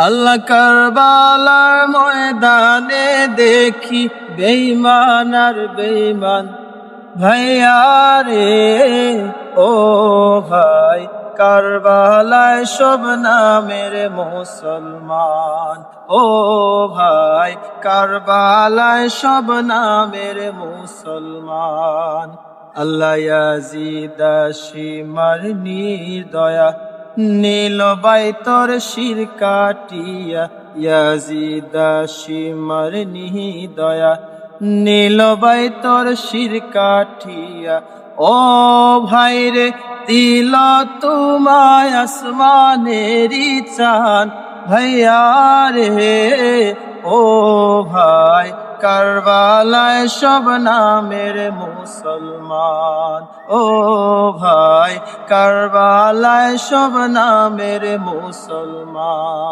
আল্লাহ কারবালার ময়দানে দেখি বেঈমান আর বেঈমান ভাইয়া রে, ও ভাই কারবালায় সব নামের মুসলমান, ও ভাই কারবালায় সব নামের মুসলমান। আল্লাহ ইয়াজিদ সীমার নির্দয়া নীল বাইতর শির কাটিয়া, ইয়াজিদ সীমার নির্দয়া নীল বাইতর শির কাটিয়া। ও ভাইরে দিল তোমায় আসমানেরি চান ভাইয়া রে, ও ভাই কারবালায় সব নামের মুসলমান, ও ভাই কারবালায় সব নামের মুসলমান।